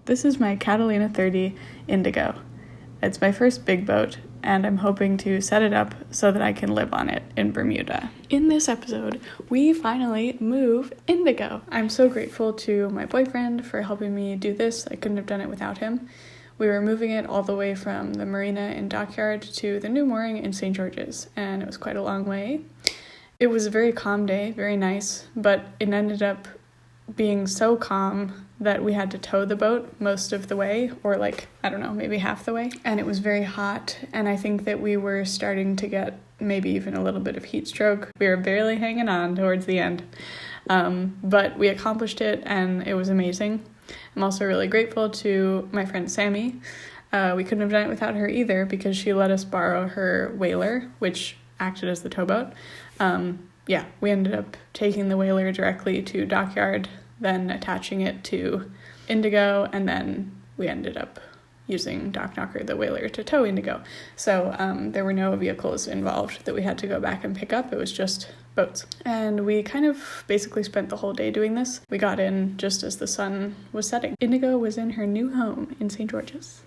This is my Catalina 30 Indigo. It's my first big boat, and I'm hoping to set it up so that I can live on it in Bermuda. In this episode, we finally move Indigo. I'm so grateful to my boyfriend for helping me do this. I couldn't have done it without him. We were moving it all the way from the marina in Dockyard to the new mooring in St. George's, and it was quite a long way. It was a very calm day, very nice, but it ended up being so calm that we had to tow the boat most of the way, or maybe half the way. And it was very hot, and I think that we were starting to get maybe even a little bit of heat stroke. We were barely hanging on towards the end. But we accomplished it, and it was amazing. I'm also really grateful to my friend Sammy. We couldn't have done it without her either, because she let us borrow her whaler, which acted as the towboat. We ended up taking the whaler directly to Dockyard, then attaching it to Indigo, and then we ended up using Dock Knocker, the whaler, to tow Indigo. So there were no vehicles involved that we had to go back and pick up. It was just boats. And we kind of basically spent the whole day doing this. We got in just as the sun was setting. Indigo was in her new home in St. George's.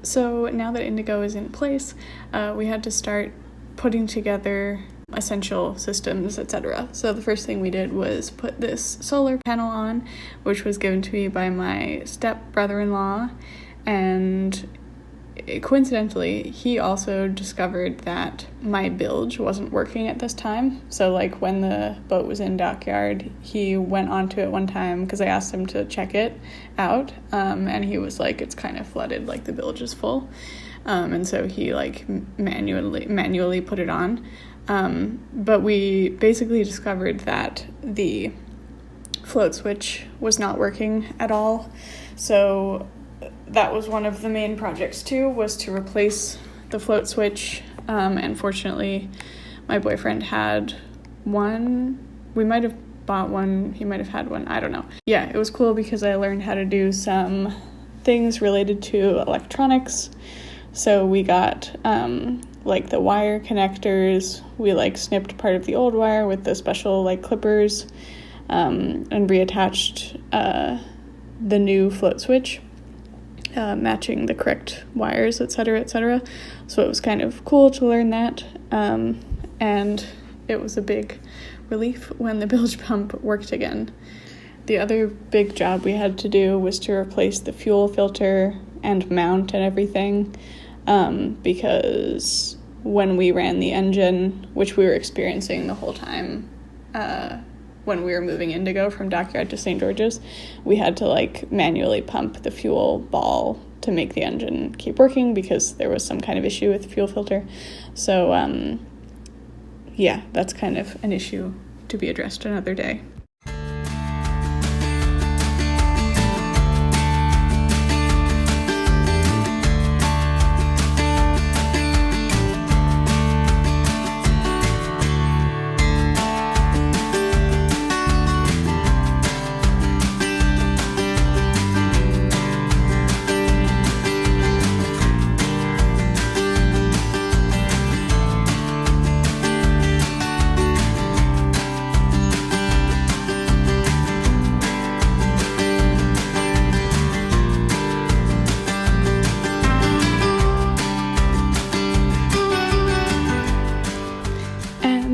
So now that Indigo is in place, we had to start putting together essential systems, etc. So the first thing we did was put this solar panel on, which was given to me by my step-brother-in-law, and coincidentally, he also discovered that my bilge wasn't working at this time. So when the boat was in Dockyard, he went onto it one time because I asked him to check it out, and he was like, it's kind of flooded, the bilge is full. And so he manually put it on. But we basically discovered that the float switch was not working at all. So that was one of the main projects too, was to replace the float switch. And fortunately, my boyfriend had one. We might have bought one, he might have had one, I don't know. Yeah, it was cool because I learned how to do some things related to electronics. So we got like the wire connectors, we like snipped part of the old wire with the special like clippers, and reattached the new float switch, matching the correct wires, etc., etc. So it was kind of cool to learn that, and it was a big relief when the bilge pump worked again. The other big job we had to do was to replace the fuel filter and mount and everything, because when we ran the engine, which we were experiencing the whole time when we were moving Indigo from Dockyard to St. George's, we had to like manually pump the fuel ball to make the engine keep working because there was some kind of issue with the fuel filter. So yeah, that's kind of an issue to be addressed another day.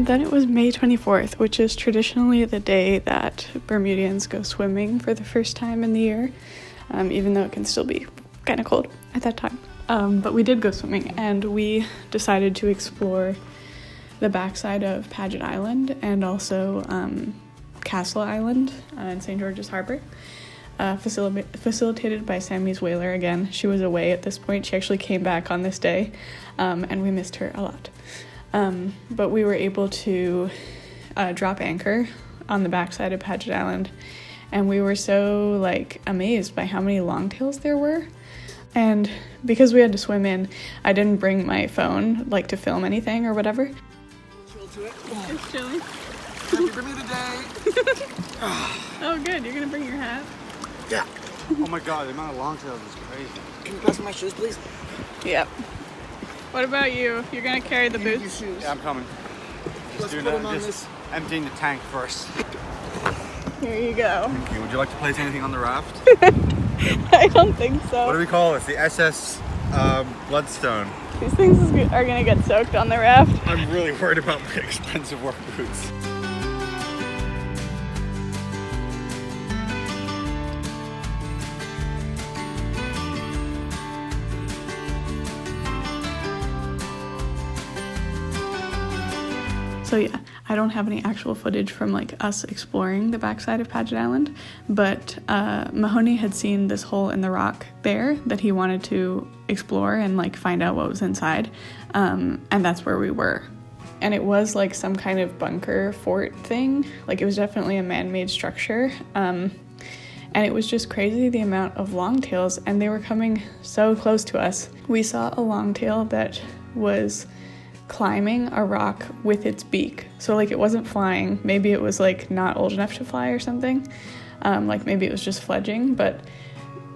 Then it was May 24th, which is traditionally the day that Bermudians go swimming for the first time in the year, even though it can still be kind of cold at that time. But we did go swimming, and we decided to explore the backside of Paget Island and also Castle Island in St. George's Harbour, facilitated by Sammy's Whaler again. She was away at this point. She actually came back on this day, and we missed her a lot. But we were able to drop anchor on the backside of Paget Island, and we were so like amazed by how many longtails there were. And because we had to swim in, I didn't bring my phone like to film anything or whatever. Chill to it. It's chilly. Happy Bermuda Day. Oh good, you're gonna bring your hat? Yeah. Oh my god, the amount of longtails is crazy. Can you pass me my shoes, please? Yep. What about you? You're gonna carry the Give me your boots? shoes. Yeah, I'm coming. Let's doing put that. them on Just this. emptying the tank first. Here you go. Thank you. Would you like to place anything on the raft? I don't think so. What do we call this? The SS Bloodstone. These things are gonna get soaked on the raft. I'm really worried about my expensive work boots. So yeah, I don't have any actual footage from like us exploring the backside of Paget Island, but Mahoney had seen this hole in the rock there that he wanted to explore and like find out what was inside, and that's where we were. And it was like some kind of bunker fort thing, like it was definitely a man-made structure, and it was just crazy the amount of longtails, and they were coming so close to us. We saw a longtail that was climbing a rock with its beak. So like it wasn't flying, maybe it was like not old enough to fly or something, like maybe it was just fledging, but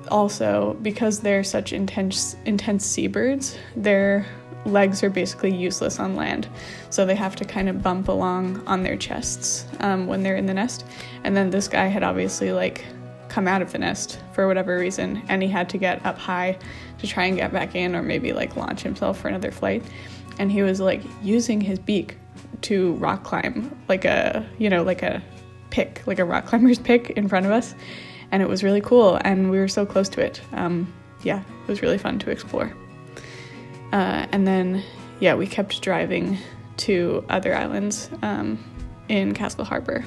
also because they're such intense seabirds, their legs are basically useless on land, so they have to kind of bump along on their chests when they're in the nest. And then this guy had obviously like come out of the nest for whatever reason, and he had to get up high to try and get back in, or maybe like launch himself for another flight. And he was like using his beak to rock climb, like a, like a pick, like a rock climber's pick in front of us. And it was really cool, and we were so close to it. Yeah, it was really fun to explore. And then, yeah, we kept driving to other islands in Castle Harbour.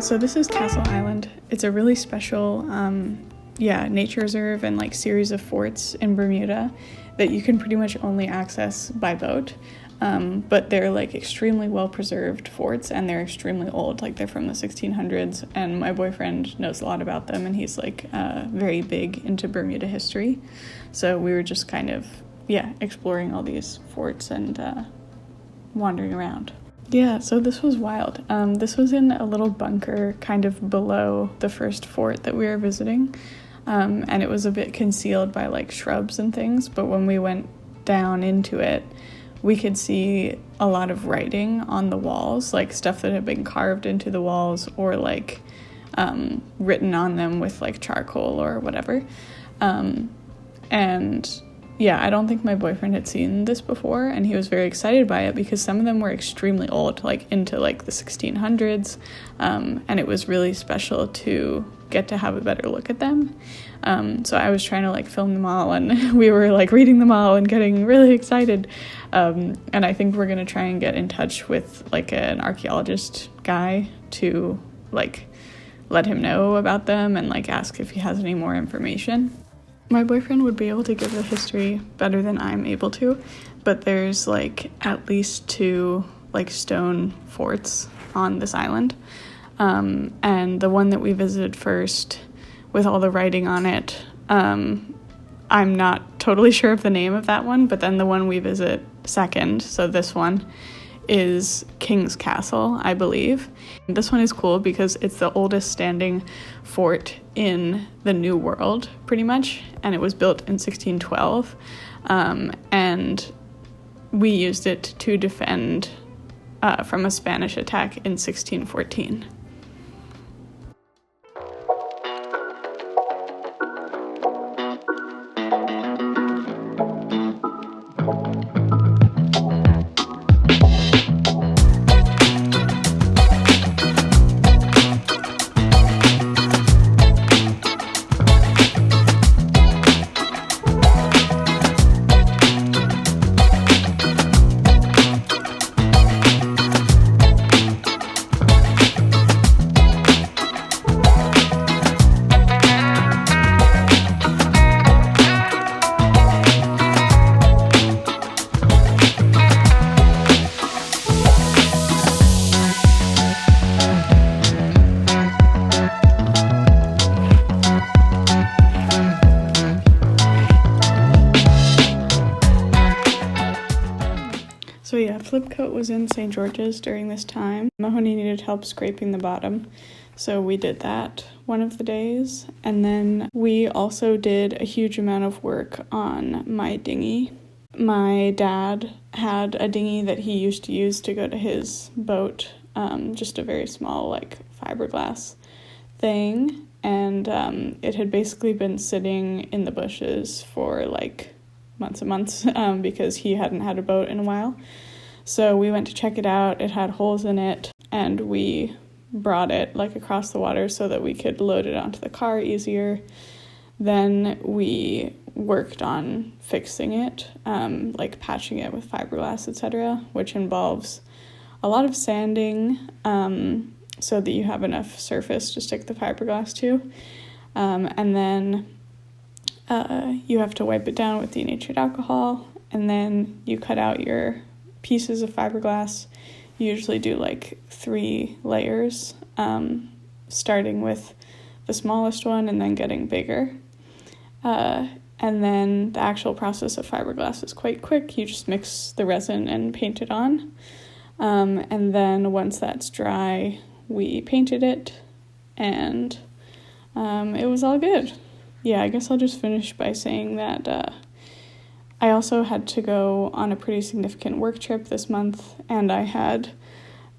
So this is Castle Island. It's a really special, nature reserve and like series of forts in Bermuda that you can pretty much only access by boat. But they're like extremely well preserved forts, and they're extremely old. Like they're from the 1600s, and my boyfriend knows a lot about them, and he's like very big into Bermuda history. So we were just kind of exploring all these forts and wandering around. Yeah, so this was wild. This was in a little bunker kind of below the first fort that we were visiting, and it was a bit concealed by like shrubs and things, but when we went down into it, we could see a lot of writing on the walls, like stuff that had been carved into the walls or like written on them with like charcoal or whatever. And yeah, I don't think my boyfriend had seen this before, and he was very excited by it because some of them were extremely old, like into like the 1600s, and it was really special to get to have a better look at them. So I was trying to like film them all, and we were like reading them all and getting really excited. And I think we're gonna try and get in touch with like an archaeologist guy to like let him know about them and like ask if he has any more information. My boyfriend would be able to give the history better than I'm able to, but there's like at least 2 like stone forts on this island. And the one that we visited first with all the writing on it, I'm not totally sure of the name of that one, but then the one we visit second, so this one, is King's Castle, I believe. This one is cool because it's the oldest standing fort in the New World, pretty much, and it was built in 1612, and we used it to defend from a Spanish attack in 1614. So yeah, Flipcoat was in St. George's during this time. Mahoney needed help scraping the bottom, so we did that one of the days. And then we also did a huge amount of work on my dinghy. My dad had a dinghy that he used to use to go to his boat, just a very small like fiberglass thing. And it had basically been sitting in the bushes for like months and months because he hadn't had a boat in a while. So we went to check it out. It had holes in it, and we brought it like across the water so that we could load it onto the car easier. Then we worked on fixing it, like patching it with fiberglass, etc., which involves a lot of sanding so that you have enough surface to stick the fiberglass to. And then you have to wipe it down with denatured alcohol, and then you cut out your pieces of fiberglass. You usually do like 3 layers, starting with the smallest one and then getting bigger. And then the actual process of fiberglass is quite quick. You just mix the resin and paint it on. And then once that's dry, we painted it, and it was all good. Yeah, I guess I'll just finish by saying that I also had to go on a pretty significant work trip this month, and I had,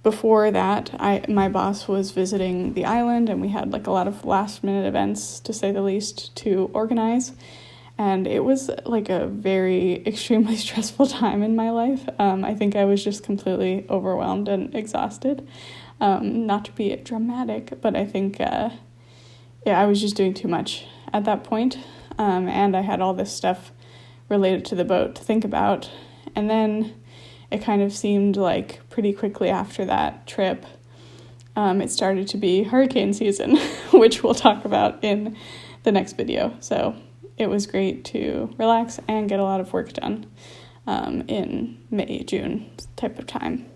before that, my boss was visiting the island, and we had like a lot of last-minute events, to say the least, to organize, and it was like a very extremely stressful time in my life. I think I was just completely overwhelmed and exhausted. Not to be dramatic, but I think, I was just doing too much at that point, and I had all this stuff related to the boat to think about. And then it kind of seemed like pretty quickly after that trip, it started to be hurricane season, which we'll talk about in the next video. So it was great to relax and get a lot of work done in May, June type of time.